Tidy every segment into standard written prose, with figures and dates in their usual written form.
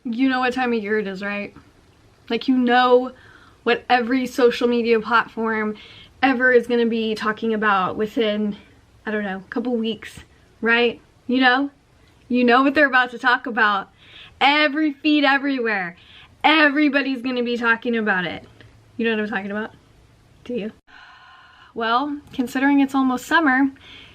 You know what time of year it is, right? Like, you know what every social media platform ever is going to be talking about within, I don't know, a couple weeks, right? You know what they're about to talk about. Every feed everywhere. Everybody's going to be talking about it. You know what I'm talking about? Do you? Well, considering it's almost summer,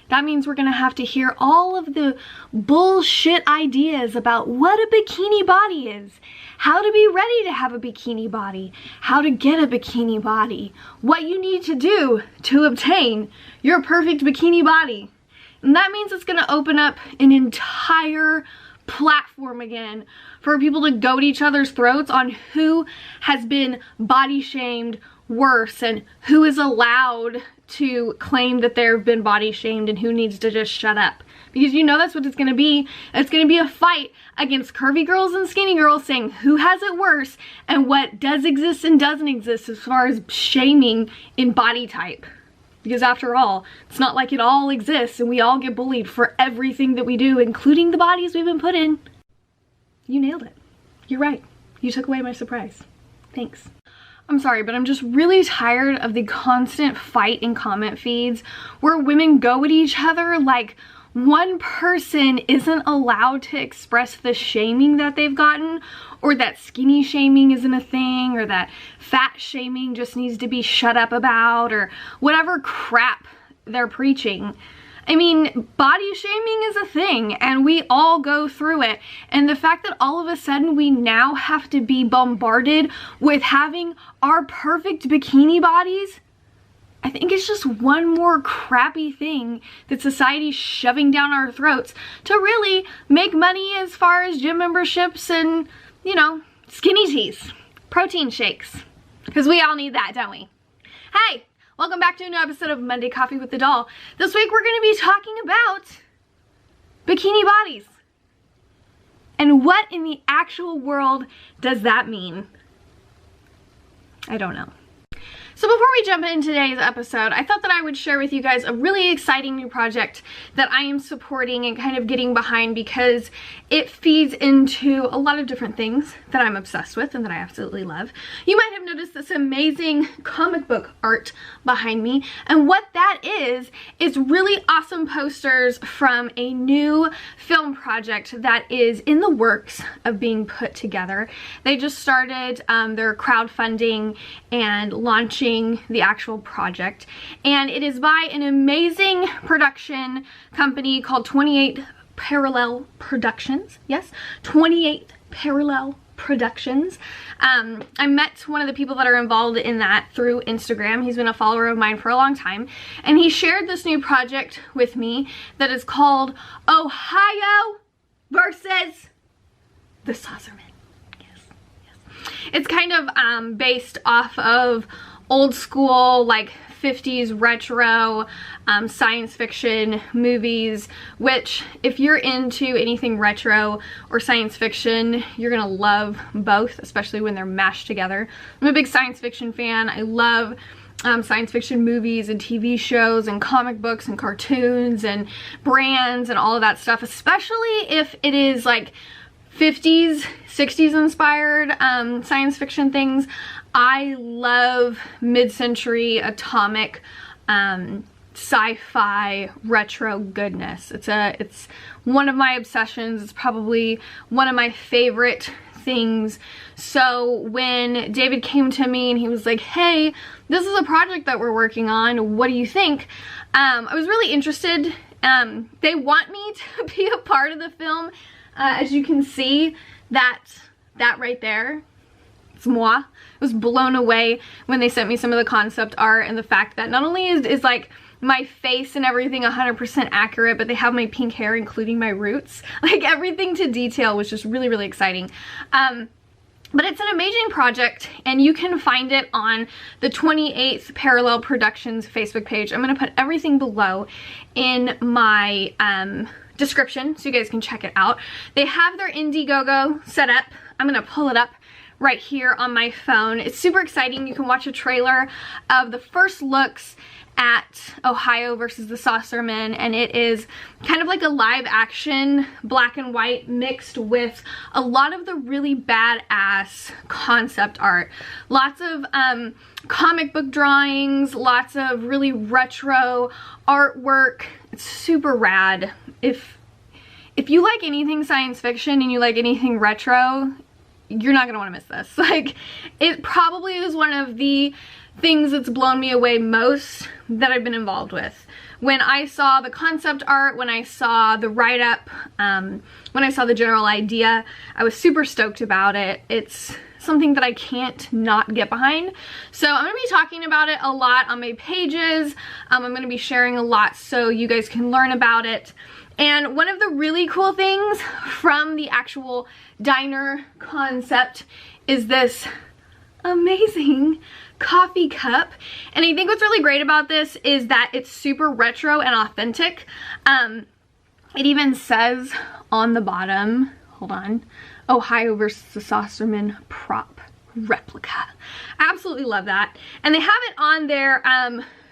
that means we're gonna have to hear all of the bullshit ideas about what a bikini body is, how to be ready to have a bikini body, how to get a bikini body, what you need to do to obtain your perfect bikini body. And that means it's gonna open up an entire platform again for people to go at each other's throats on who has been body shamed worse and who is allowed to claim that they've been body shamed and who needs to just shut up. Because you know that's what it's going to be. It's going to be a fight against curvy girls and skinny girls saying who has it worse and what does exist and doesn't exist as far as shaming in body type. Because after all, it's not like it all exists and we all get bullied for everything that we do, including the bodies we've been put in. You nailed it. You're right. You took away my surprise. Thanks. I'm sorry, but I'm just really tired of the constant fight in comment feeds where women go at each other like one person isn't allowed to express the shaming that they've gotten, or that skinny shaming isn't a thing, or that fat shaming just needs to be shut up about, or whatever crap they're preaching. I mean, body shaming is a thing and we all go through it. And the fact that all of a sudden we now have to be bombarded with having our perfect bikini bodies, I think it's just one more crappy thing that society's shoving down our throats to really make money as far as gym memberships and, you know, skinny teas, protein shakes. Because we all need that, don't we? Hey! Welcome back to a new episode of Monday Coffee with the Doll. This week we're going to be talking about bikini bodies. And what in the actual world does that mean? I don't know. So before we jump into today's episode, I thought that I would share with you guys a really exciting new project that I am supporting and kind of getting behind because it feeds into a lot of different things that I'm obsessed with and that I absolutely love. You might have noticed this amazing comic book art behind me, and what that is really awesome posters from a new film project that is in the works of being put together. They just started their crowdfunding and launching the actual project, and it is by an amazing production company called 28 Parallel Productions. Yes, 28 Parallel Productions. I met one of the people that are involved in that through Instagram. He's been a follower of mine for a long time, and he shared this new project with me that is called Ohio versus the Saucerman. Yes. It's kind of based off of old school, like 50s retro science fiction movies, which if you're into anything retro or science fiction, you're gonna love both, especially when they're mashed together. I'm a big science fiction fan. I love science fiction movies and TV shows and comic books and cartoons and brands and all of that stuff, especially if it is like 50s, 60s inspired science fiction things. I love mid-century atomic sci-fi retro goodness. It's one of my obsessions. It's probably one of my favorite things. So when David came to me and he was like, hey, this is a project that we're working on, what do you think? I was really interested. They want me to be a part of the film. As you can see, that right there, it's moi. I was blown away when they sent me some of the concept art, and the fact that not only is like my face and everything 100% accurate, but they have my pink hair, including my roots. Like, everything to detail was just really, really exciting. But it's an amazing project, and you can find it on the 28th Parallel Productions Facebook page. I'm going to put everything below in my description so you guys can check it out. They have their Indiegogo set up. I'm going to pull it up right here on my phone. It's super exciting. You can watch a trailer of the first looks at Ohio versus the Saucermen, and it is kind of like a live action black and white mixed with a lot of the really badass concept art. Lots of comic book drawings, lots of really retro artwork. It's super rad. If you like anything science fiction and you like anything retro, you're not gonna want to miss this. Like, it probably is one of the things that's blown me away most that I've been involved with. When I saw the concept art, when I saw the write-up, when I saw the general idea, I was super stoked about it. It's something that I can't not get behind. So I'm going to be talking about it a lot on my pages. I'm going to be sharing a lot so you guys can learn about it. And one of the really cool things from the actual diner concept is this amazing coffee cup. And I think what's really great about this is that it's super retro and authentic. It even says on the bottom, hold on, Ohio versus the Saucermen prop replica. I absolutely love that. And they have it on their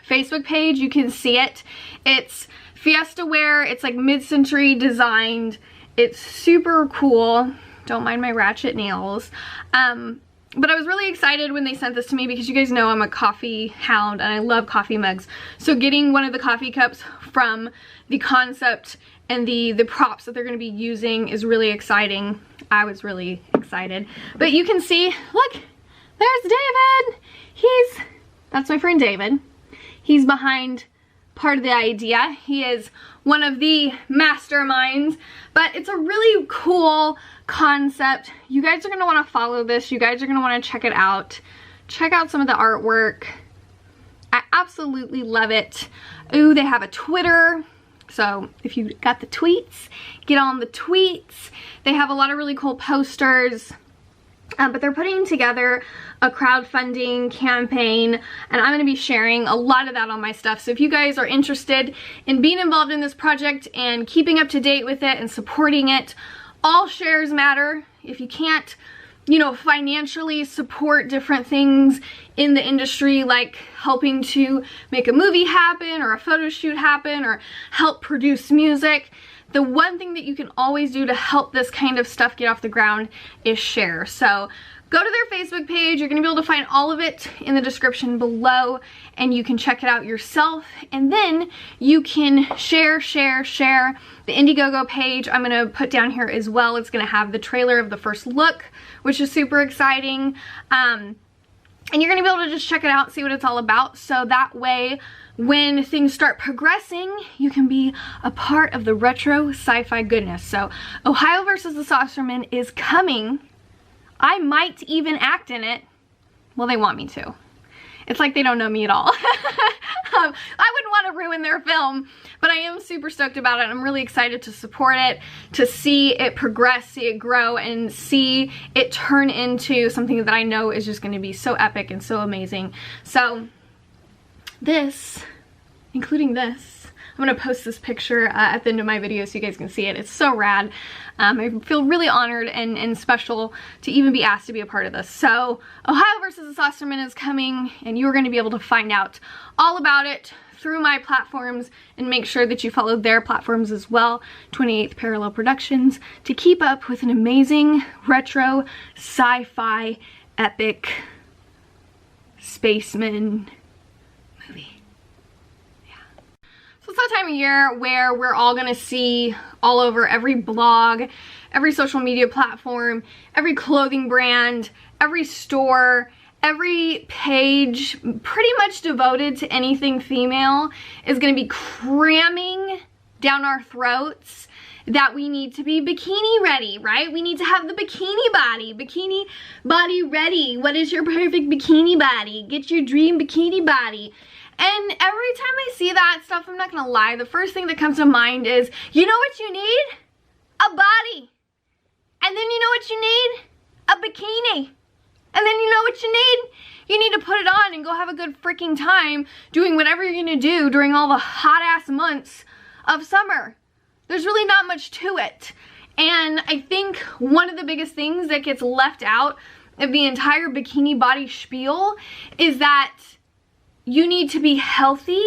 Facebook page. You can see it. It's Fiesta wear. It's like mid-century designed. It's super cool. Don't mind my ratchet nails. But I was really excited when they sent this to me because you guys know I'm a coffee hound and I love coffee mugs. So getting one of the coffee cups from the concept and the props that they're going to be using is really exciting. I was really excited. But you can see, look, there's David. That's my friend David. He's behind part of the idea. He is one of the masterminds, but it's a really cool concept. You guys are going to want to follow this. You guys are going to want to check it out. Check out some of the artwork. I absolutely love it. Ooh, they have a Twitter. So if you got the tweets, get on the tweets. They have a lot of really cool posters. But they're putting together a crowdfunding campaign, and I'm going to be sharing a lot of that on my stuff. So if you guys are interested in being involved in this project and keeping up to date with it and supporting it, all shares matter. If you can't, you know, financially support different things in the industry, like helping to make a movie happen or a photo shoot happen or help produce music, the one thing that you can always do to help this kind of stuff get off the ground is share. So go to their Facebook page. You're going to be able to find all of it in the description below, and you can check it out yourself. And then you can share the Indiegogo page. I'm going to put down here as well. It's going to have the trailer of the first look, which is super exciting. And you're going to be able to just check it out, see what it's all about. So that way, when things start progressing, you can be a part of the retro sci-fi goodness. So Ohio versus the Saucermen is coming. I might even act in it. Well, they want me to. It's like they don't know me at all. I wouldn't want to ruin their film, but I am super stoked about it. I'm really excited to support it, to see it progress, see it grow, and see it turn into something that I know is just going to be so epic and so amazing. So this, including this, I'm gonna post this picture at the end of my video so you guys can see it. It's so rad. I feel really honored and special to even be asked to be a part of this. So Ohio versus Osterman is coming, and you're going to be able to find out all about it through my platforms, and make sure that you follow their platforms as well, 28th Parallel Productions, to keep up with an amazing retro sci-fi epic spaceman movie. So it's that time of year where we're all gonna see all over every blog, every social media platform, every clothing brand, every store, every page pretty much devoted to anything female is gonna be cramming down our throats that we need to be bikini ready, right? We need to have the bikini body ready. What is your perfect bikini body? Get your dream bikini body. And every time I see that stuff, I'm not gonna lie, the first thing that comes to mind is, you know what you need? A body. And then you know what you need? A bikini. And then you know what you need? You need to put it on and go have a good freaking time doing whatever you're gonna do during all the hot ass months of summer. There's really not much to it. And I think one of the biggest things that gets left out of the entire bikini body spiel is that you need to be healthy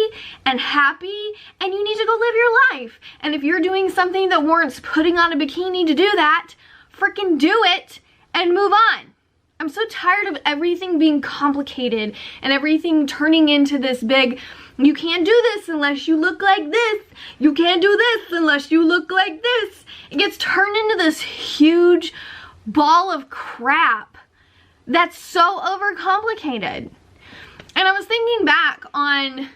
and happy, and you need to go live your life. And if you're doing something that warrants putting on a bikini to do that, freaking do it and move on. I'm so tired of everything being complicated and everything turning into this big, you can't do this unless you look like this. You can't do this unless you look like this. It gets turned into this huge ball of crap that's so overcomplicated. And I was thinking back on,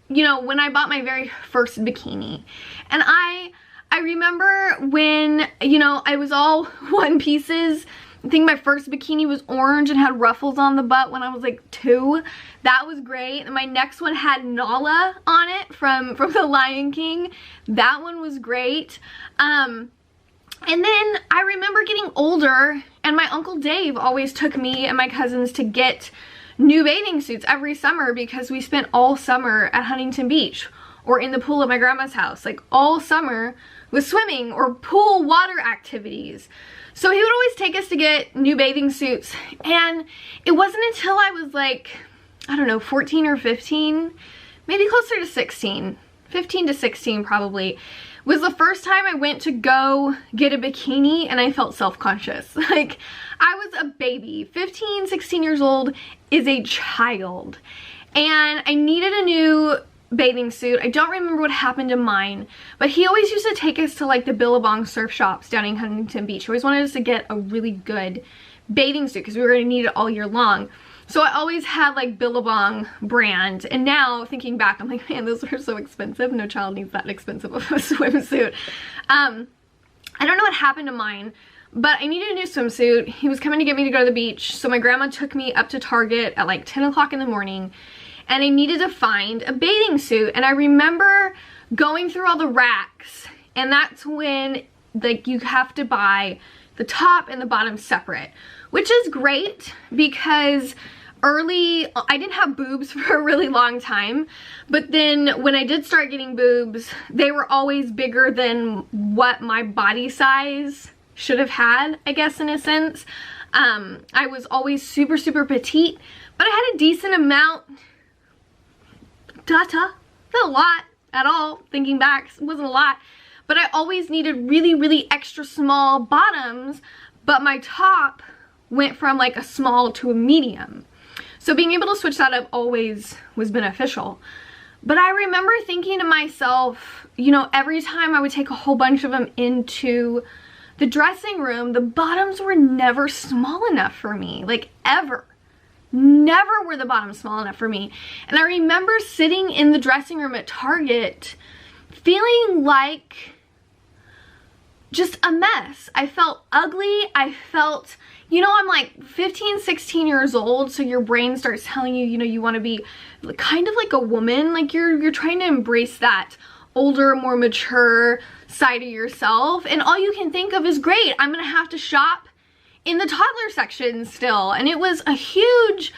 you know, when I bought my very first bikini. And I remember when, you know, I was all one pieces. I think my first bikini was orange and had ruffles on the butt when I was like 2. That was great. And my next one had Nala on it from The Lion King. That one was great. And then I remember getting older, and my Uncle Dave always took me and my cousins to get new bathing suits every summer because we spent all summer at Huntington Beach or in the pool at my grandma's house. Like all summer with swimming or pool water activities. So he would always take us to get new bathing suits, and it wasn't until I was like, I don't know, 14 or 15, maybe closer to 16, 15 to 16 probably, was the first time I went to go get a bikini and I felt self-conscious. Like, I was a baby. 15, 16 years old is a child. And I needed a new bathing suit. I don't remember what happened to mine, but he always used to take us to like the Billabong surf shops down in Huntington Beach. He always wanted us to get a really good bathing suit because we were going to need it all year long. So I always had like Billabong brand, and now thinking back, I'm like, man, those were so expensive. No child needs that expensive of a swimsuit. I don't know what happened to mine, but I needed a new swimsuit. He was coming to get me to go to the beach, so my grandma took me up to Target at like 10 o'clock in the morning, and I needed to find a bathing suit. And I remember going through all the racks, and that's when like you have to buy the top and the bottom separate, which is great because I didn't have boobs for a really long time, but then when I did start getting boobs, they were always bigger than what my body size should have had, I guess, in a sense. I was always super, super petite, but I had a decent amount. Not a lot at all. Thinking back, it wasn't a lot. But I always needed really, really extra small bottoms, but my top went from like a small to a medium. So being able to switch that up always was beneficial. But I remember thinking to myself, you know, every time I would take a whole bunch of them into the dressing room, the bottoms were never small enough for me, like ever. Never were the bottoms small enough for me. And I remember sitting in the dressing room at Target feeling like just a mess. I felt ugly. I felt, you know, I'm like 15, 16 years old, so your brain starts telling you, you know, you want to be kind of like a woman. Like you're trying to embrace that older, more mature side of yourself. And all you can think of is, great, I'm going to have to shop in the toddler section still. And it was a huge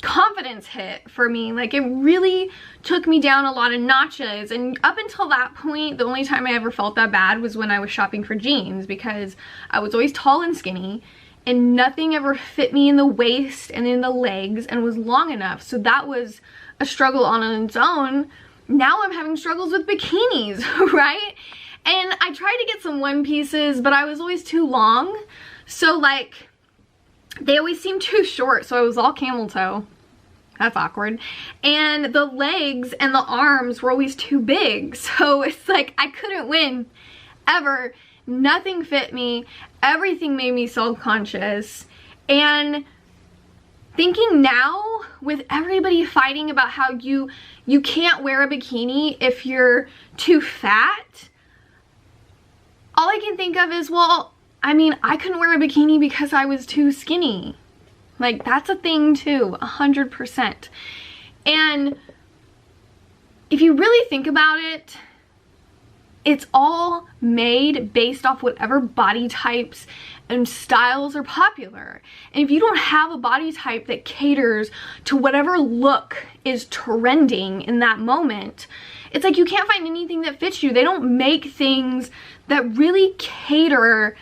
confidence hit for me. Like, it really took me down a lot of notches, and up until that point, the only time I ever felt that bad was when I was shopping for jeans, because I was always tall and skinny and nothing ever fit me in the waist and in the legs and was long enough, so that was a struggle on its own. Now I'm having struggles with bikinis, right? And I tried to get some one pieces, but I was always too long, so like they always seemed too short, so I was all camel toe. That's awkward. And the legs and the arms were always too big, so it's like I couldn't win ever. Nothing fit me. Everything made me self-conscious. And thinking now, with everybody fighting about how you can't wear a bikini if you're too fat, all I can think of is, well, I mean, I couldn't wear a bikini because I was too skinny. Like, that's a thing too, 100%. And if you really think about it, it's all made based off whatever body types and styles are popular. And if you don't have a body type that caters to whatever look is trending in that moment, it's like you can't find anything that fits you. They don't make things that really cater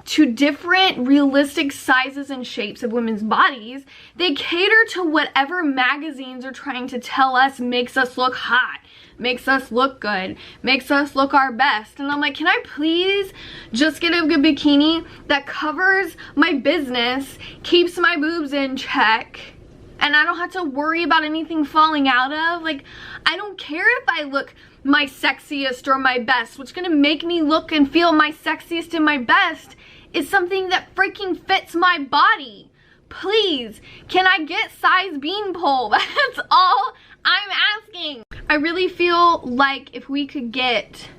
to different realistic sizes and shapes of women's bodies. They cater to whatever magazines are trying to tell us makes us look hot, makes us look good, makes us look our best. And I'm like, can I please just get a good bikini that covers my business, keeps my boobs in check, and I don't have to worry about anything falling out of? Like, I don't care if I look my sexiest or my best. What's gonna make me look and feel my sexiest and my best is something that freaking fits my body. Please, can I get size beanpole? That's all I'm asking. I really feel like if we could get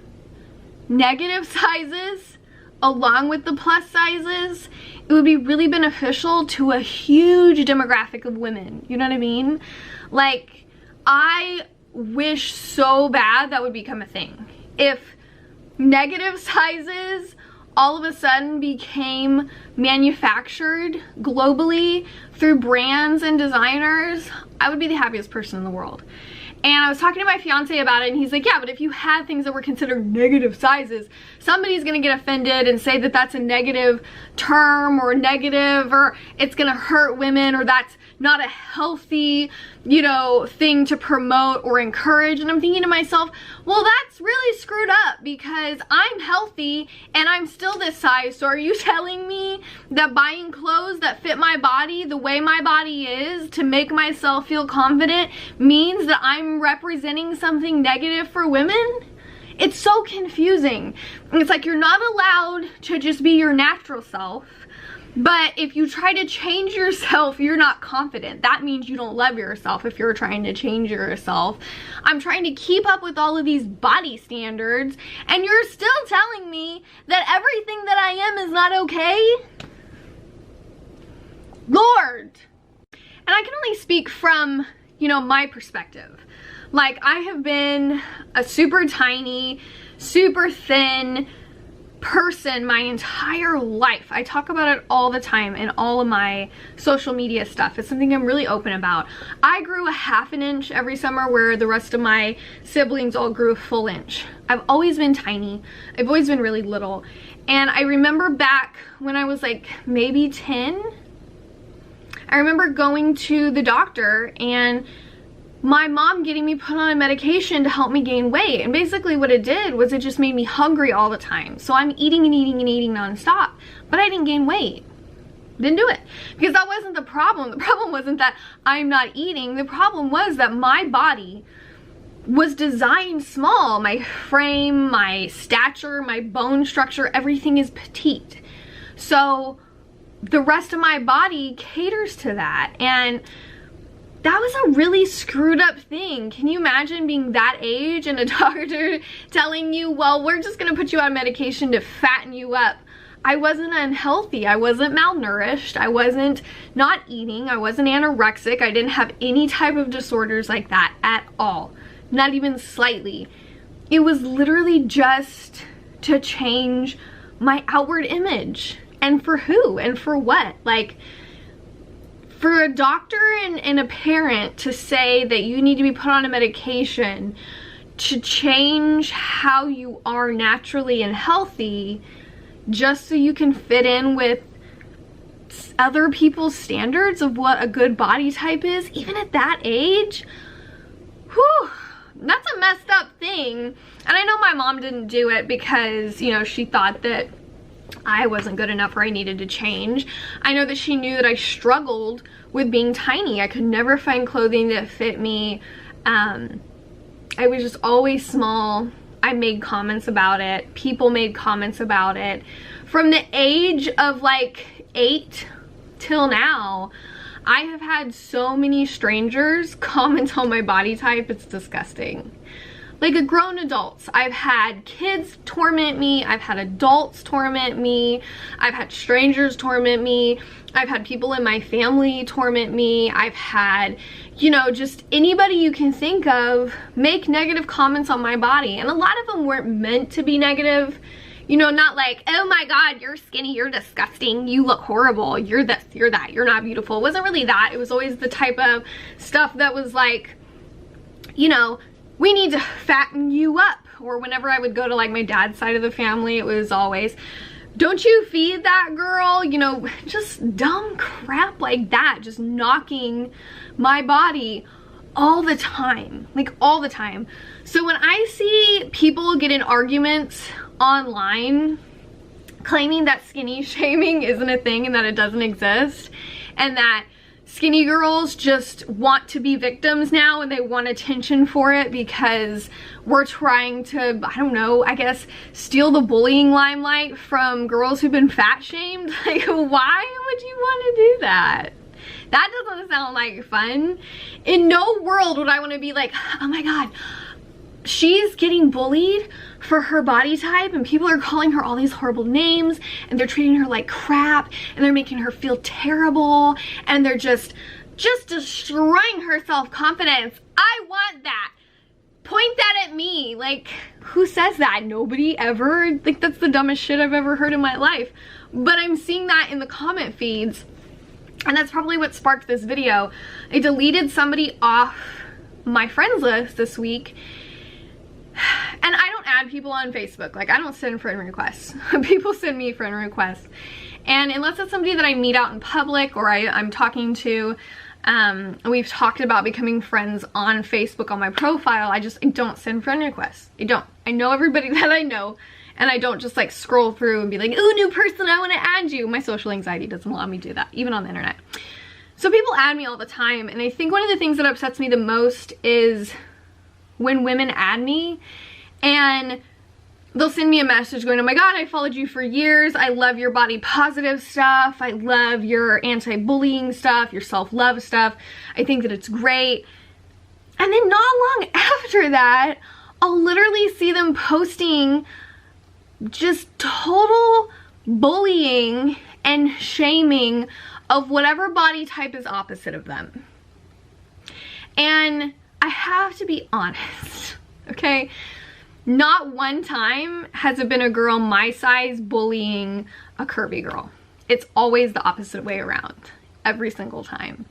negative sizes along with the plus sizes, it would be really beneficial to a huge demographic of women. You know what I mean? Like, I wish so bad that would become a thing. If negative sizes all of a sudden became manufactured globally through brands and designers, I would be the happiest person in the world. And I was talking to my fiance about it, and he's like, yeah, but if you had things that were considered negative sizes, somebody's gonna get offended and say that that's a negative term or negative, or it's gonna hurt women, or that's not a healthy, you know, thing to promote or encourage. And I'm thinking to myself, well, that's really screwed up, because I'm healthy and I'm still this size. So are you telling me that buying clothes that fit my body the way my body is to make myself feel confident means that I'm representing something negative for women? It's so confusing. It's like you're not allowed to just be your natural self. But if you try to change yourself, you're not confident. That means you don't love yourself if you're trying to change yourself. I'm trying to keep up with all of these body standards, and you're still telling me that everything that I am is not okay? Lord! And I can only speak from, you know, my perspective. Like, I have been a super tiny, super thin person my entire life. I talk about it all the time in all of my social media stuff. It's something I'm really open about. I grew a ½ inch every summer, where the rest of my siblings all grew a full inch. I've always been tiny. I've always been really little. And I remember back when I was like maybe 10, I remember going to the doctor and my mom getting me put on a medication to help me gain weight. And basically what it did was it just made me hungry all the time. So I'm eating and eating and eating nonstop, but I didn't gain weight. Didn't do it. Because that wasn't the problem. The problem wasn't that I'm not eating. The problem was that my body was designed small. My frame, my stature, my bone structure, everything is petite. So the rest of my body caters to that. And that was a really screwed up thing. Can you imagine being that age and a doctor telling you, well, we're just gonna put you on medication to fatten you up? I wasn't unhealthy. I wasn't malnourished. I wasn't not eating. I wasn't anorexic. I didn't have any type of disorders like that at all. Not even slightly. It was literally just to change my outward image. And for who? And for what? Like, for a doctor and a parent to say that you need to be put on a medication to change how you are naturally and healthy just so you can fit in with other people's standards of what a good body type is, even at that age, whew, that's a messed up thing. And I know my mom didn't do it because, you know, she thought that I wasn't good enough or I needed to change. I know that she knew that I struggled with being tiny. I could never find clothing that fit me. I was just always small. I made comments about it. People made comments about it. From the age of like 8 till now, I have had so many strangers comment on my body type. It's disgusting. Like grown adults. I've had kids torment me. I've had adults torment me. I've had strangers torment me. I've had people in my family torment me. I've had, you know, just anybody you can think of make negative comments on my body. And a lot of them weren't meant to be negative. You know, not like, oh my God, you're skinny, you're disgusting, you look horrible, you're this, you're that, you're not beautiful. It wasn't really that. It was always the type of stuff that was like, you know, we need to fatten you up. Or whenever I would go to like my dad's side of the family, it was always, don't you feed that girl? You know, just dumb crap like that, just knocking my body all the time, like all the time. So when I see people get in arguments online claiming that skinny shaming isn't a thing and that it doesn't exist, and that skinny girls just want to be victims now and they want attention for it because we're trying to, I don't know, I guess steal the bullying limelight from girls who've been fat shamed. Like, why would you want to do that? That doesn't sound like fun. In no world would I want to be like, oh my God, she's getting bullied for her body type and people are calling her all these horrible names and they're treating her like crap and they're making her feel terrible and they're just destroying her self-confidence. I want that. Point that at me. Like, who says that? Nobody ever. Like, that's the dumbest shit I've ever heard in my life. But I'm seeing that in the comment feeds, and that's probably what sparked this video. I deleted somebody off my friends list this week. And I don't add people on Facebook. Like, I don't send friend requests. People send me friend requests. And unless it's somebody that I meet out in public or I'm talking to, we've talked about becoming friends on Facebook on my profile, I don't send friend requests. I don't. I know everybody that I know, and I don't just like scroll through and be like, ooh, new person, I want to add you. My social anxiety doesn't allow me to do that, even on the internet. So people add me all the time, and I think one of the things that upsets me the most is when women add me and they'll send me a message going, oh my God, I followed you for years. I love your body positive stuff. I love your anti-bullying stuff, your self-love stuff. I think that it's great. And then not long after that, I'll literally see them posting just total bullying and shaming of whatever body type is opposite of them. And I have to be honest, okay? Not one time has it been a girl my size bullying a curvy girl. It's always the opposite way around, every single time.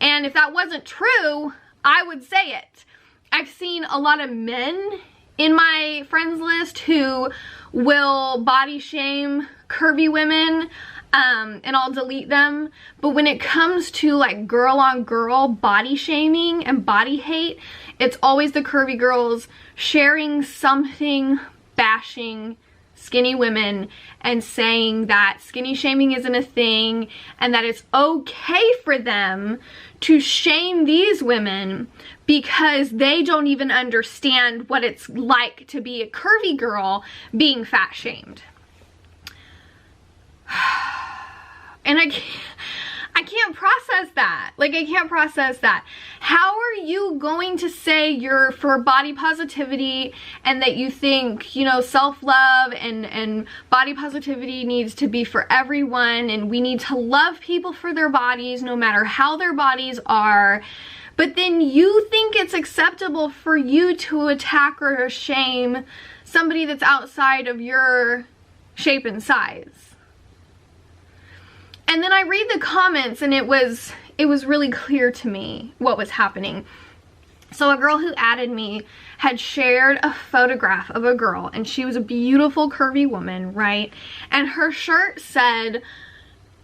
And if that wasn't true, I would say it. I've seen a lot of men in my friends list who will body shame curvy women, and I'll delete them. But when it comes to like girl on girl body shaming and body hate, it's always the curvy girls sharing something bashing skinny women and saying that skinny shaming isn't a thing and that it's okay for them to shame these women because they don't even understand what it's like to be a curvy girl being fat shamed. And I can't process that. Like, I can't process that. How are you going to say you're for body positivity and that you think, you know, self-love and body positivity needs to be for everyone and we need to love people for their bodies no matter how their bodies are, but then you think it's acceptable for you to attack or shame somebody that's outside of your shape and size? And then I read the comments and it was it was really clear to me what was happening. So a girl who added me had shared a photograph of a girl, and she was a beautiful curvy woman, right? And her shirt said,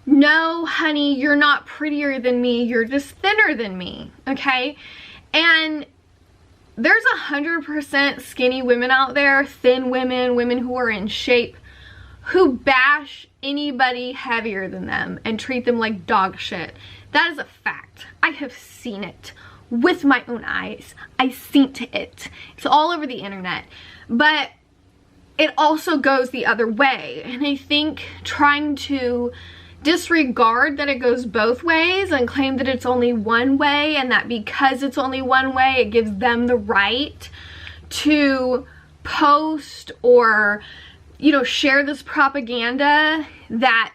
"No, honey, you're not prettier than me, you're just thinner than me," okay? And there's 100% skinny women out there, thin women, women who are in shape, who bash anybody heavier than them and treat them like dog shit. That is a fact. I have seen it with my own eyes. I seen it. It's all over the internet. But it also goes the other way. And I think trying to disregard that it goes both ways and claim that it's only one way, and that because it's only one way, it gives them the right to post or, you know, share this propaganda that,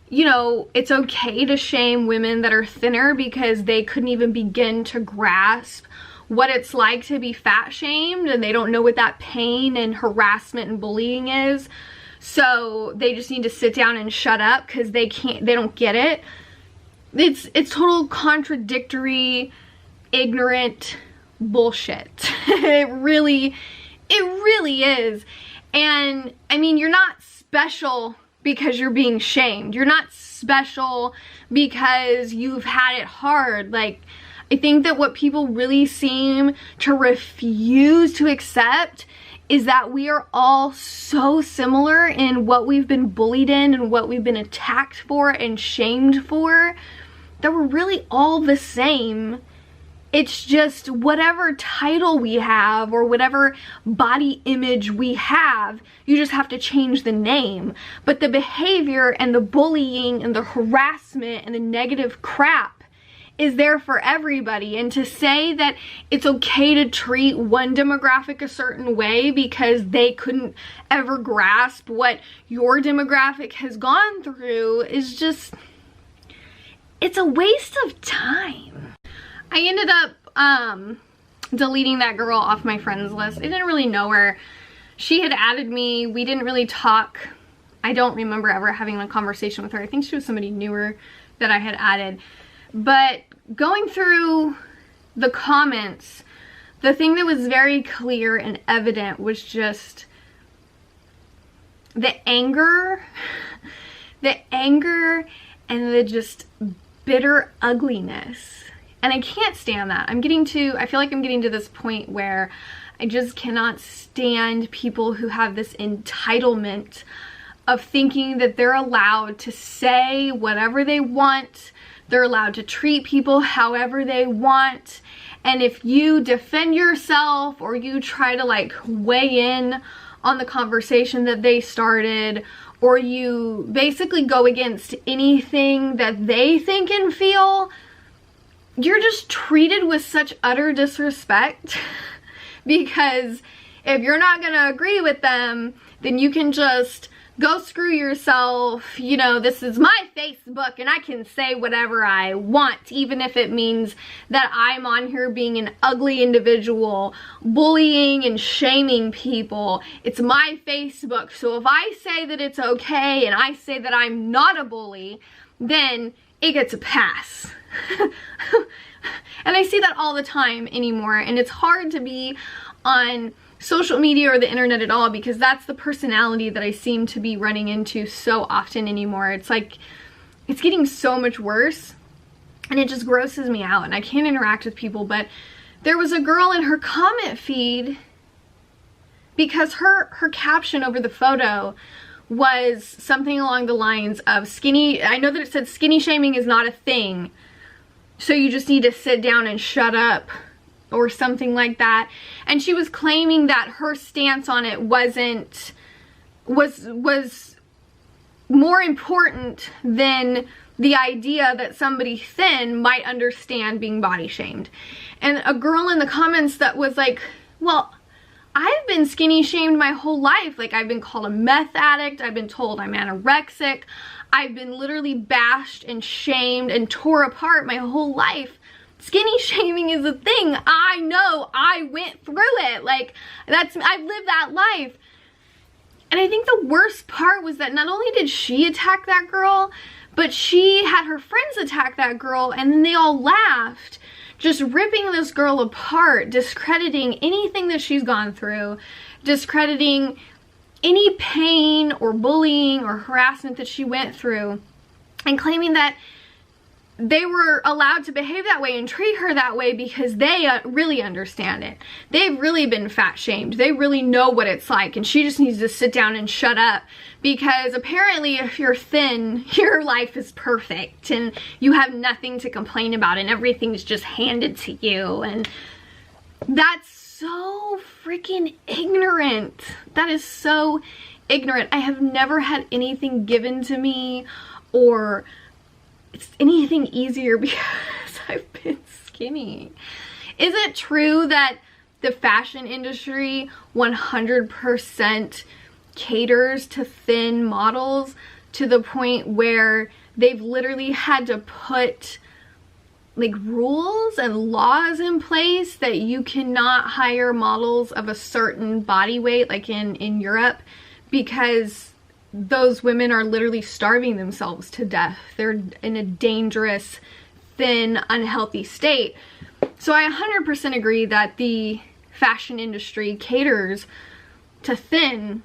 you know, it's okay to shame women that are thinner because they couldn't even begin to grasp what it's like to be fat shamed, and they don't know what that pain and harassment and bullying is. So they just need to sit down and shut up because they don't get it. It's total contradictory, ignorant bullshit. It really is. And I mean, you're not special because you're being shamed. You're not special because you've had it hard. Like, I think that what people really seem to refuse to accept is that we are all so similar in what we've been bullied in and what we've been attacked for and shamed for, that we're really all the same. It's just whatever title we have or whatever body image we have, you just have to change the name. But the behavior and the bullying and the harassment and the negative crap is there for everybody. And to say that it's okay to treat one demographic a certain way because they couldn't ever grasp what your demographic has gone through is just, it's a waste of time. I ended up deleting that girl off my friends list. I didn't really know her. She had added me. We didn't really talk. I don't remember ever having a conversation with her. I think she was somebody newer that I had added. But going through the comments, the thing that was very clear and evident was just the anger and the just bitter ugliness. And I can't stand that. I feel like I'm getting to this point where I just cannot stand people who have this entitlement of thinking that they're allowed to say whatever they want. They're allowed to treat people however they want. And if you defend yourself or you try to like weigh in on the conversation that they started, or you basically go against anything that they think and feel, you're just treated with such utter disrespect. Because if you're not gonna agree with them, then you can just go screw yourself. You know, this is my Facebook and I can say whatever I want, even if it means that I'm on here being an ugly individual, bullying and shaming people. It's my Facebook, so if I say that it's okay and I say that I'm not a bully, then it gets a pass. And I see that all the time anymore, and it's hard to be on social media or the internet at all, because that's the personality that I seem to be running into so often anymore. It's like, it's getting so much worse, and it just grosses me out, and I can't interact with people. But there was a girl in her comment feed, because her caption over the photo was something along the lines of skinny, I know that it said skinny shaming is not a thing, so you just need to sit down and shut up, or something like that. And she was claiming that her stance on it was more important than the idea that somebody thin might understand being body shamed. And a girl in the comments that was like, well, I've been skinny shamed my whole life. Like, I've been called a meth addict, I've been told I'm anorexic, I've been literally bashed and shamed and tore apart my whole life. Skinny shaming is a thing. I know, I went through it. Like, I've lived that life. And I think the worst part was that not only did she attack that girl, But she had her friends attack that girl, and then they all laughed, just ripping this girl apart, discrediting anything that she's gone through, discrediting any pain or bullying or harassment that she went through, and claiming that they were allowed to behave that way and treat her that way because they really understand it. They've really been fat shamed. They really know what it's like, and she just needs to sit down and shut up, because apparently if you're thin, your life is perfect and you have nothing to complain about and everything's just handed to you. And that's so freaking ignorant. That is so ignorant. I have never had anything given to me or it's anything easier because I've been skinny. Is it true that the fashion industry 100% caters to thin models to the point where they've literally had to put like rules and laws in place that you cannot hire models of a certain body weight, like in Europe, because those women are literally starving themselves to death. They're in a dangerous, thin, unhealthy state. So I 100% agree that the fashion industry caters to thin.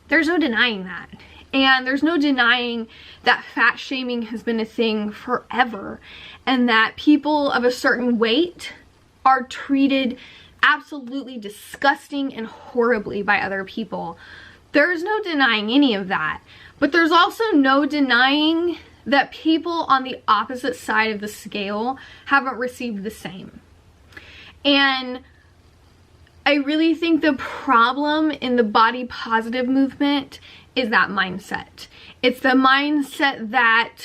There's no denying that. And there's no denying that fat shaming has been a thing forever, and that people of a certain weight are treated absolutely disgusting and horribly by other people. There's no denying any of that. But there's also no denying that people on the opposite side of the scale haven't received the same. And I really think the problem in the body positive movement is that mindset. It's the mindset that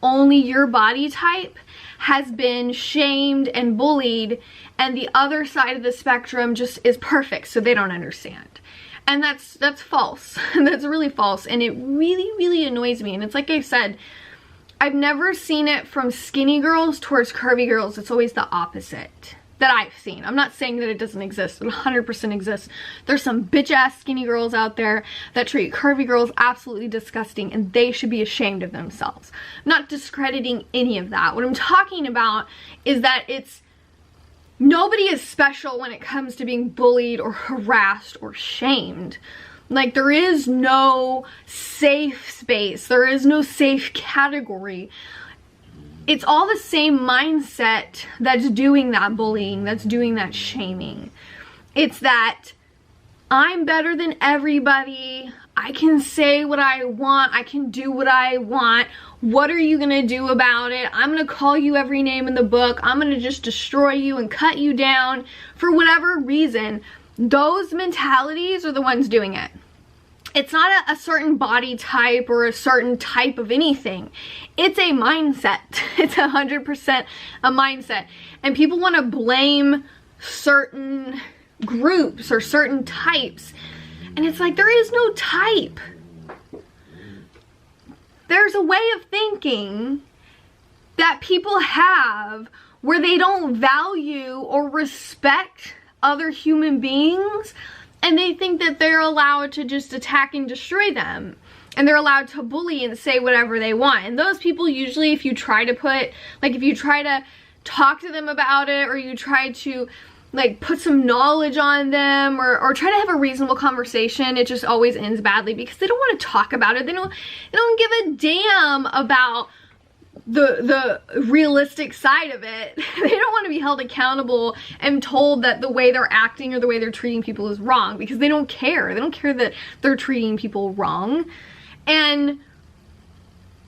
only your body type has been shamed and bullied, and the other side of the spectrum just is perfect, so they don't understand. And that's false. That's really false, and it really, really annoys me. And it's like I said, I've never seen it from skinny girls towards curvy girls. It's always the opposite that I've seen. I'm not saying that it doesn't exist. It 100% exists. There's some bitch-ass skinny girls out there that treat curvy girls absolutely disgusting, and they should be ashamed of themselves. I'm not discrediting any of that. What I'm talking about is that nobody is special when it comes to being bullied or harassed or shamed. Like, there is no safe space. There is no safe category. It's all the same mindset that's doing that bullying, that's doing that shaming. It's that I'm better than everybody. I can say what I want. I can do what I want. What are you gonna do about it? I'm gonna call you every name in the book. I'm gonna just destroy you and cut you down for whatever reason. Those mentalities are the ones doing it. It's not a certain body type or a certain type of anything. It's a mindset. It's 100% a mindset. And people want to blame certain groups or certain types. And it's like, there is no type. There's a way of thinking that people have where they don't value or respect other human beings, and they think that they're allowed to just attack and destroy them, and they're allowed to bully and say whatever they want. And those people usually, if you try to talk to them about it, or you try to like put some knowledge on them, or try to have a reasonable conversation, it just always ends badly because they don't want to talk about it. They don't give a damn about the realistic side of it. They don't want to be held accountable and told that the way they're acting or the way they're treating people is wrong, because they don't care. They don't care that they're treating people wrong. And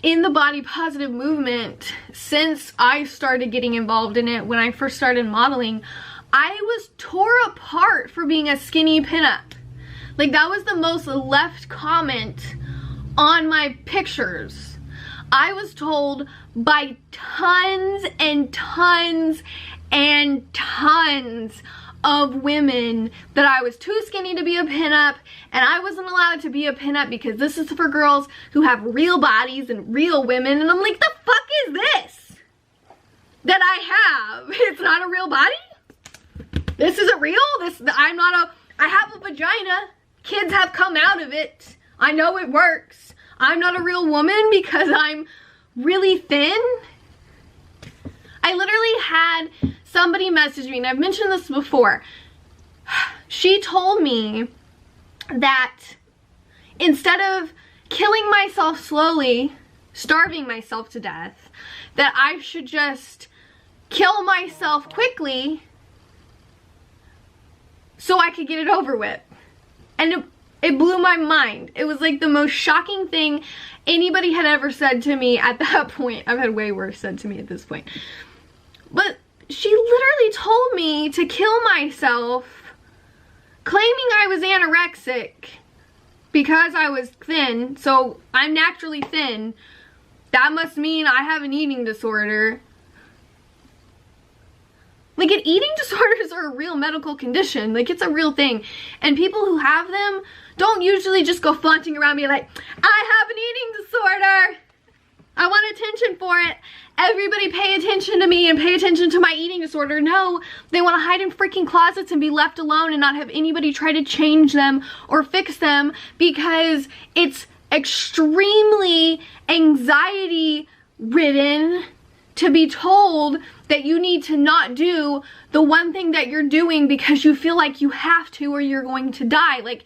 in the body positive movement, since I started getting involved in it, when I first started modeling, I was tore apart for being a skinny pinup. Like, that was the most left comment on my pictures. I was told by tons and tons and tons of women that I was too skinny to be a pinup, and I wasn't allowed to be a pinup because this is for girls who have real bodies and real women. And I'm like, the fuck is this that I have? It's not a real body? This isn't real? I have a vagina. Kids have come out of it. I know it works. I'm not a real woman because I'm really thin. I literally had somebody message me, and I've mentioned this before. She told me that instead of killing myself slowly, starving myself to death, that I should just kill myself quickly so I could get it over with. And it blew my mind. It was like the most shocking thing anybody had ever said to me at that point. I've had way worse said to me at this point. But she literally told me to kill myself, claiming I was anorexic because I was thin. So I'm naturally thin. That must mean I have an eating disorder. Like, eating disorders are a real medical condition. Like, it's a real thing. And people who have them don't usually just go flaunting around being like, I have an eating disorder. I want attention for it. Everybody pay attention to me and pay attention to my eating disorder. No, they want to hide in freaking closets and be left alone and not have anybody try to change them or fix them, because it's extremely anxiety ridden to be told that you need to not do the one thing that you're doing because you feel like you have to or you're going to die. Like,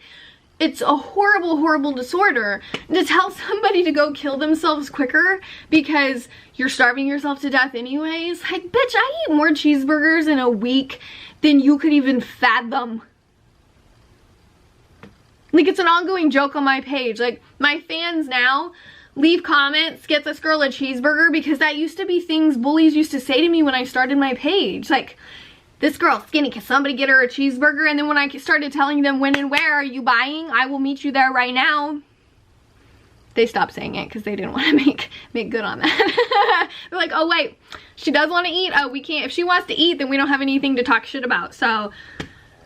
it's a horrible, horrible disorder. To tell somebody to go kill themselves quicker because you're starving yourself to death anyways. Like, bitch, I eat more cheeseburgers in a week than you could even fathom. Like, it's an ongoing joke on my page. Like, my fans now leave comments, get this girl a cheeseburger, because that used to be things bullies used to say to me when I started my page. Like, this girl's skinny, can somebody get her a cheeseburger? And then when I started telling them when and where are you buying, I will meet you there right now, they stopped saying it because they didn't want to make good on that. They're like, oh wait, she does want to eat? Oh, we can't. If she wants to eat, then we don't have anything to talk shit about. So,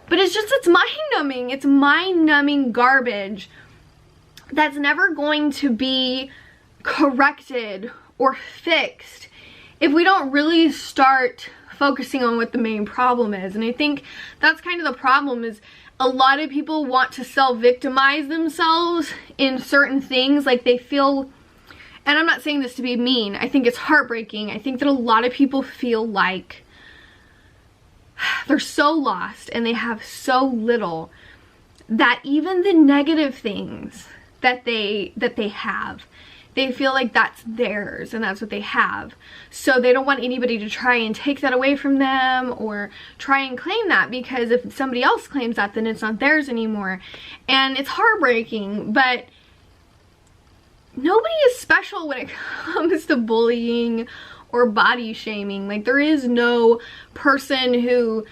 but it's just, it's mind-numbing. It's mind-numbing garbage that's never going to be corrected or fixed if we don't really start focusing on what the main problem is. And I think that's kind of the problem, is a lot of people want to self-victimize themselves in certain things. Like, they feel, and I'm not saying this to be mean, I think it's heartbreaking. I think that a lot of people feel like they're so lost and they have so little that even the negative things that they have, they feel like that's theirs and that's what they have. So they don't want anybody to try and take that away from them or try and claim that, because if somebody else claims that, then it's not theirs anymore. And it's heartbreaking, but nobody is special when it comes to bullying or body shaming. Like, there is no person who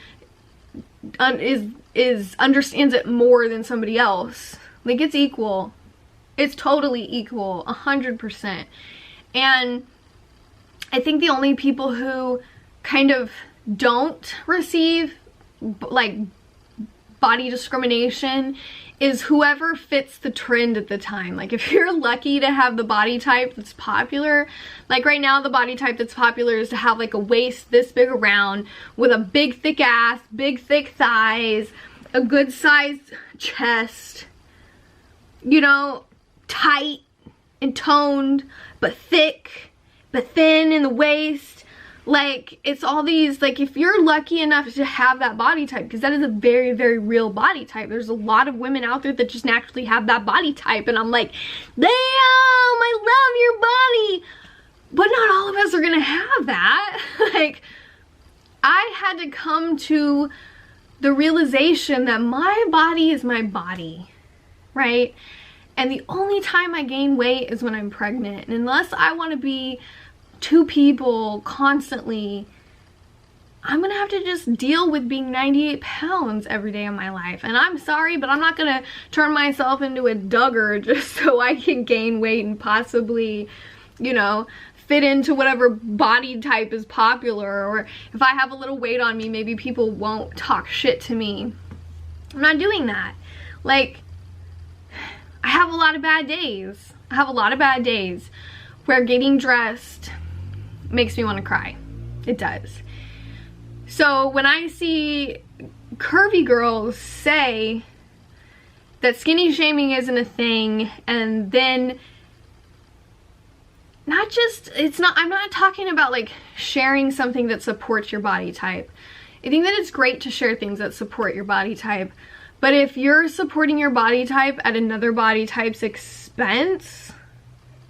understands it more than somebody else. Like, it's equal. It's totally equal, 100%. And I think the only people who kind of don't receive, like, body discrimination is whoever fits the trend at the time. Like, if you're lucky to have the body type that's popular, like right now the body type that's popular is to have like a waist this big around with a big thick ass, big thick thighs, a good sized chest, you know, tight and toned, but thick, but thin in the waist. Like, it's all these, like, if you're lucky enough to have that body type, because that is a very, very real body type. There's a lot of women out there that just naturally have that body type, and I'm like, damn, I love your body. But not all of us are gonna have that. Like, I had to come to the realization that my body is my body, right? And the only time I gain weight is when I'm pregnant. And unless I want to be two people constantly, I'm gonna have to just deal with being 98 pounds every day of my life. And I'm sorry, but I'm not gonna turn myself into a Duggar just so I can gain weight and possibly, you know, fit into whatever body type is popular. Or if I have a little weight on me, maybe people won't talk shit to me. I'm not doing that. Like, I have a lot of bad days. I have a lot of bad days where getting dressed makes me want to cry. It does. So when I see curvy girls say that skinny shaming isn't a thing, and then not just, I'm not talking about like sharing something that supports your body type. I think that it's great to share things that support your body type, but if you're supporting your body type at another body type's expense,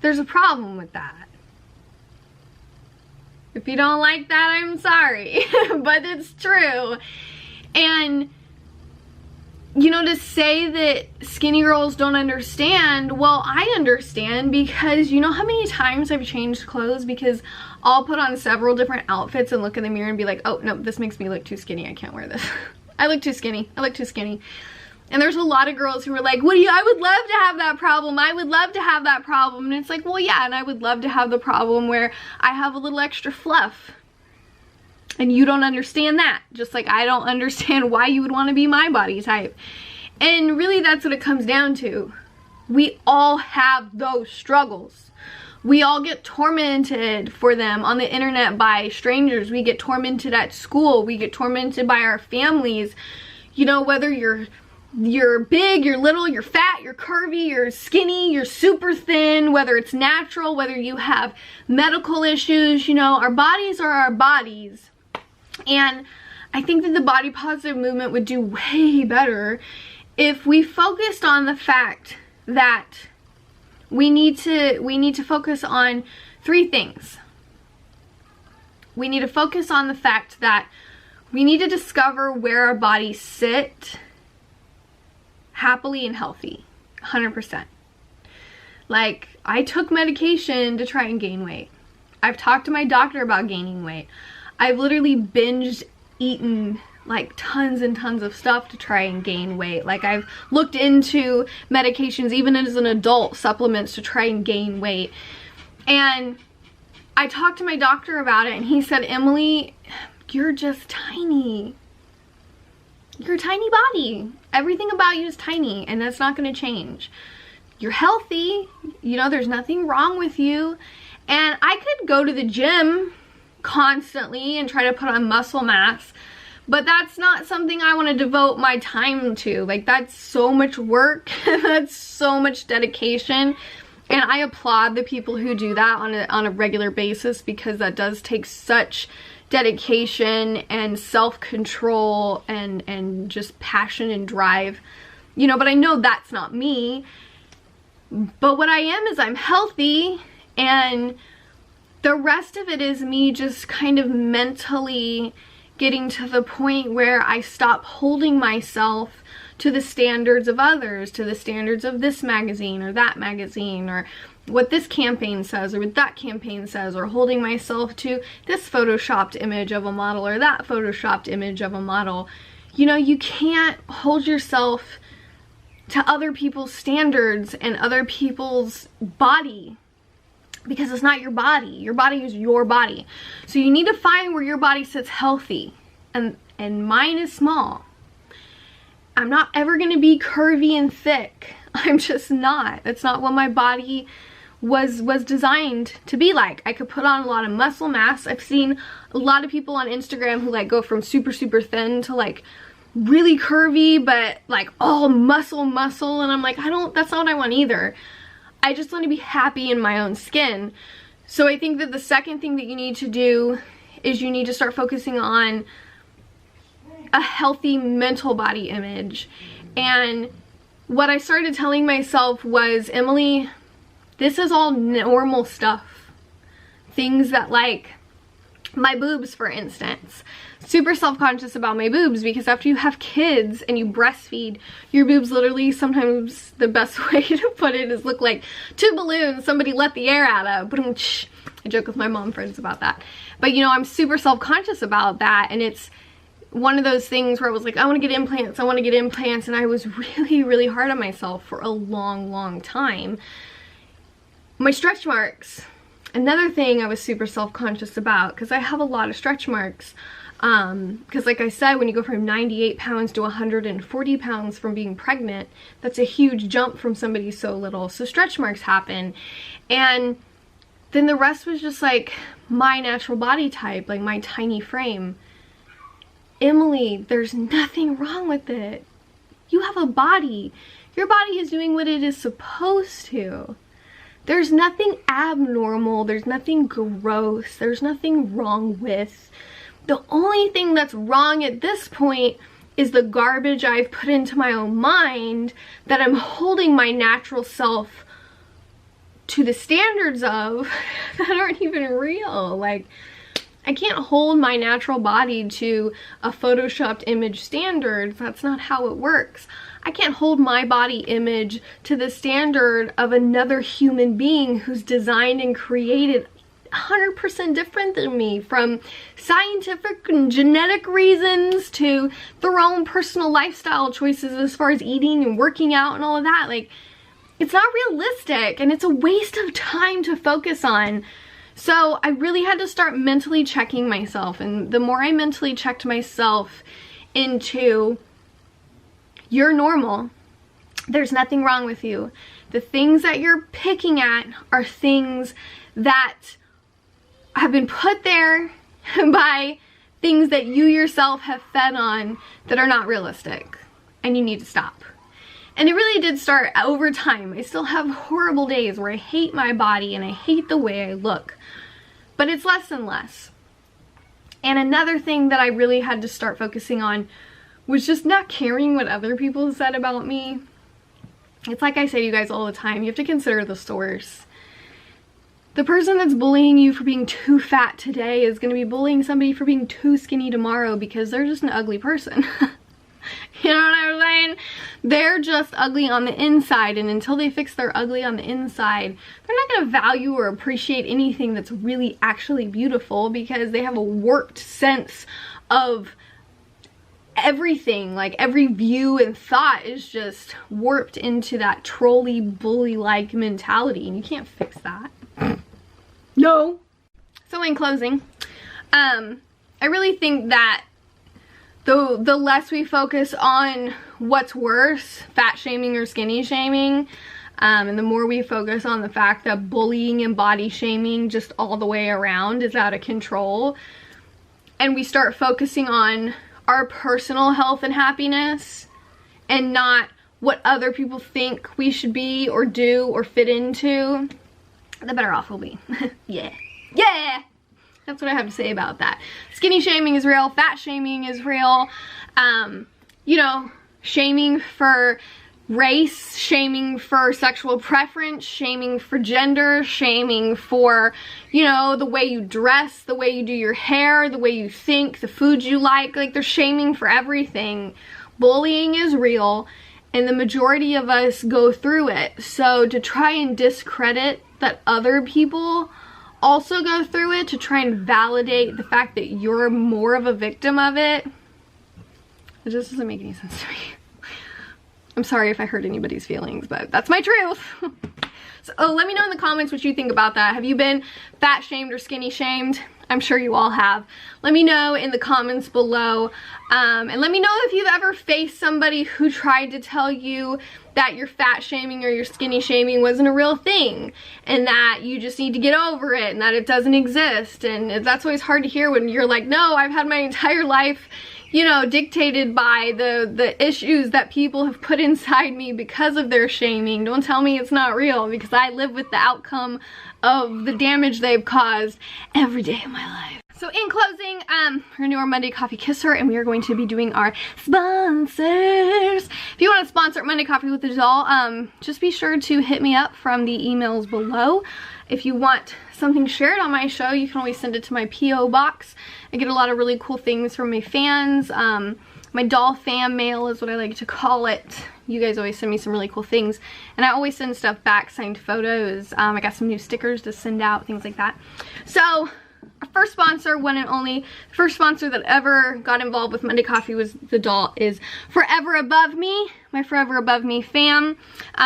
there's a problem with that. If you don't like that, I'm sorry, but it's true. And you know, to say that skinny girls don't understand, well, I understand, because you know how many times I've changed clothes because I'll put on several different outfits and look in the mirror and be like, oh no, this makes me look too skinny, I can't wear this. I look too skinny, I look too skinny. And there's a lot of girls who are like, what do you, I would love to have that problem, I would love to have that problem. And it's like, well yeah, and I would love to have the problem where I have a little extra fluff. And you don't understand that, just like I don't understand why you would want to be my body type. And really that's what it comes down to. We all have those struggles. We all get tormented for them on the internet by strangers. We get tormented at school. We get tormented by our families. You know, whether you're big, you're little, you're fat, you're curvy, you're skinny, you're super thin, whether it's natural, whether you have medical issues, you know, our bodies are our bodies. And I think that the body positive movement would do way better if we focused on the fact that we need to focus on 3 things. We need to focus on the fact that we need to discover where our bodies sit happily and healthy, 100%. Like, I took medication to try and gain weight. I've talked to my doctor about gaining weight. I've literally binged eaten like tons and tons of stuff to try and gain weight. Like, I've looked into medications even as an adult, supplements to try and gain weight. And I talked to my doctor about it and he said, Emily, you're just tiny. You're a tiny body. Everything about you is tiny and that's not going to change. You're healthy. You know, there's nothing wrong with you. And I could go to the gym constantly and try to put on muscle mass, but that's not something I want to devote my time to. Like, that's so much work. That's so much dedication. And I applaud the people who do that on a regular basis, because that does take such dedication and self-control and just passion and drive. You know, but I know that's not me. But what I am is I'm healthy, and the rest of it is me just kind of mentally getting to the point where I stop holding myself to the standards of others, to the standards of this magazine or that magazine, or what this campaign says or what that campaign says, or holding myself to this photoshopped image of a model or that photoshopped image of a model. You know, you can't hold yourself to other people's standards and other people's body, because it's not your body. Your body is your body. So you need to find where your body sits healthy. And mine is small. I'm not ever going to be curvy and thick. I'm just not. That's not what my body was designed to be like. I could put on a lot of muscle mass. I've seen a lot of people on Instagram who like go from super thin to like really curvy, but like all muscle. And I'm like, that's not what I want either. I just want to be happy in my own skin. So I think that the second thing that you need to do is you need to start focusing on a healthy mental body image. And what I started telling myself was, Emily, this is all normal stuff. Things that, like my boobs, for instance. Super self-conscious about my boobs, because after you have kids and you breastfeed, your boobs literally, sometimes the best way to put it is look like 2 balloons somebody let the air out of. I joke with my mom friends about that. But you know, I'm super self-conscious about that, and it's one of those things where I was like, I want to get implants, I want to get implants, and I was really hard on myself for a long time. My stretch marks. Another thing I was super self-conscious about, because I have a lot of stretch marks. Because like I said, when you go from 98 pounds to 140 pounds from being pregnant, that's a huge jump from somebody so little. So stretch marks happen. And then the rest was just like my natural body type, like my tiny frame. Emily, there's nothing wrong with it. You have a body. Your body is doing what it is supposed to. There's nothing abnormal, there's nothing gross, there's nothing wrong with. The only thing that's wrong at this point is the garbage I've put into my own mind that I'm holding my natural self to the standards of that aren't even real. Like, I can't hold my natural body to a photoshopped image standard. That's not how it works. I can't hold my body image to the standard of another human being who's designed and created 100% different than me, from scientific and genetic reasons to their own personal lifestyle choices as far as eating and working out and all of that. Like, it's not realistic, and it's a waste of time to focus on. So I really had to start mentally checking myself, and the more I mentally checked myself into, you're normal, there's nothing wrong with you. The things that you're picking at are things that have been put there by things that you yourself have fed on that are not realistic, and you need to stop. And it really did start over time. I still have horrible days where I hate my body and I hate the way I look, but it's less and less. And another thing that I really had to start focusing on was just not caring what other people said about me. It's like I say to you guys all the time, you have to consider the source. The person that's bullying you for being too fat today is going to be bullying somebody for being too skinny tomorrow because they're just an ugly person. You know what I'm saying? They're just ugly on the inside, and until they fix their ugly on the inside, they're not going to value or appreciate anything that's really actually beautiful because they have a warped sense of everything. Like, every view and thought is just warped into that trolley bully-like mentality, and you can't fix that. No. So in closing, I really think that the less we focus on what's worse, fat shaming or skinny shaming, and the more we focus on the fact that bullying and body shaming just all the way around is out of control, and we start focusing on our personal health and happiness and not what other people think we should be or do or fit into, the better off we'll be. Yeah. Yeah! That's what I have to say about that. Skinny shaming is real. Fat shaming is real. You know, shaming for race, shaming for sexual preference, shaming for gender, shaming for, you know, the way you dress, the way you do your hair, the way you think, the foods you like. Like, they're shaming for everything. Bullying is real, and the majority of us go through it. So to try and discredit that other people also go through it, to try and validate the fact that you're more of a victim of it, it just doesn't make any sense to me. I'm sorry if I hurt anybody's feelings, but that's my truth. So let me know in the comments what you think about that. Have you been fat shamed or skinny shamed? I'm sure you all have. Let me know in the comments below. And let me know if you've ever faced somebody who tried to tell you that your fat shaming or your skinny shaming wasn't a real thing, and that you just need to get over it, and that it doesn't exist. And that's always hard to hear when you're like, no, I've had my entire life, you know, dictated by the issues that people have put inside me because of their shaming. Don't tell me it's not real, because I live with the outcome of the damage they've caused every day of my life. So in closing, we're gonna do our Monday Coffee Kisser, and we are going to be doing our sponsors. If you want to sponsor Monday Coffee with the Doll, just be sure to hit me up from the emails below. If you want something shared on my show, you can always send it to my P.O. box. I get a lot of really cool things from my fans. My doll fan mail is what I like to call it. You guys always send me some really cool things, and I always send stuff back, signed photos. I got some new stickers to send out, things like that. So our first sponsor, one and only, first sponsor that ever got involved with Monday Coffee was the Doll, is Forever Above Me, my Forever Above Me fam.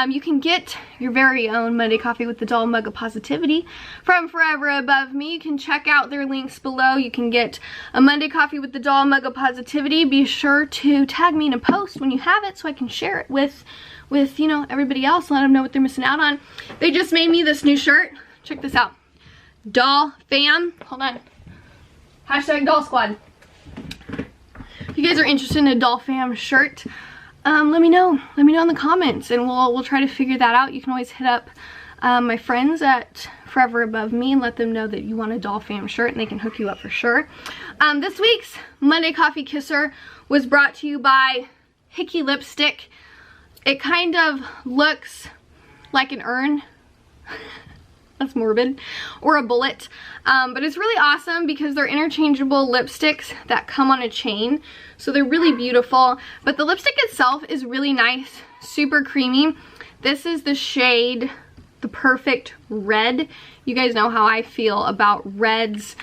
You can get your very own Monday Coffee with the Doll mug of positivity from Forever Above Me. You can check out their links below. You can get a Monday Coffee with the Doll mug of positivity. Be sure to tag me in a post when you have it so I can share it with you know, everybody else, let them know what they're missing out on. They just made me this new shirt. Check this out. Doll fam, hold on, hashtag doll squad. If you guys are interested in a doll fam shirt, let me know in the comments, and we'll try to figure that out. You can always hit up my friends at Forever Above Me and let them know that you want a doll fam shirt and they can hook you up for sure. This week's Monday Coffee Kisser was brought to you by Hickey Lipstick. It kind of looks like an urn. That's morbid. Or a bullet. But it's really awesome because they're interchangeable lipsticks that come on a chain. So they're really beautiful. But the lipstick itself is really nice. Super creamy. This is the shade, the perfect red. You guys know how I feel about reds.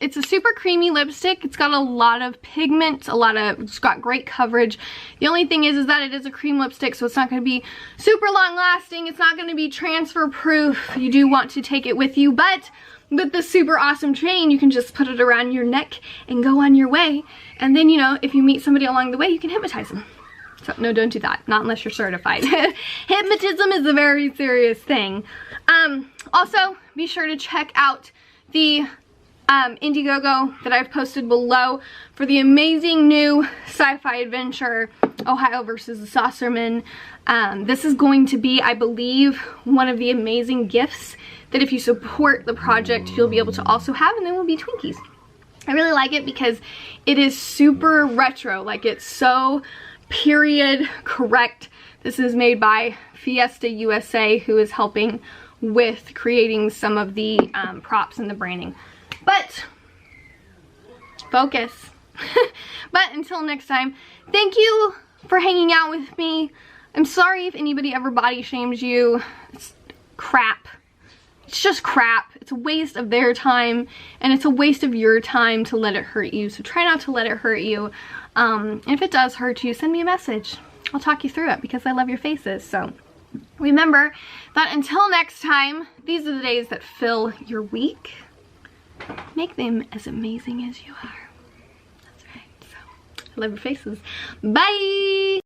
It's a super creamy lipstick. It's got a lot of pigment, it's got great coverage. The only thing is that it is a cream lipstick, so it's not going to be super long lasting. It's not going to be transfer proof. You do want to take it with you, but with this super awesome chain, you can just put it around your neck and go on your way. And then, you know, if you meet somebody along the way, you can hypnotize them. So, no, don't do that. Not unless you're certified. Hypnotism is a very serious thing. Also, be sure to check out the Indiegogo that I've posted below for the amazing new sci-fi adventure, Ohio versus the Saucerman. This is going to be, I believe, one of the amazing gifts that if you support the project, you'll be able to also have, and then will be Twinkies. I really like it because it is super retro. Like, it's so period correct. This is made by Fiesta USA, who is helping with creating some of the props and the branding. But focus. But until next time, thank you for hanging out with me. I'm sorry if anybody ever body shames you. It's crap. It's just crap. It's a waste of their time, and it's a waste of your time to let it hurt you. So try not to let it hurt you. And if it does hurt you, send me a message. I'll talk you through it because I love your faces. So remember that until next time, these are the days that fill your week. Make them as amazing as you are. That's right. So, I love your faces. Bye!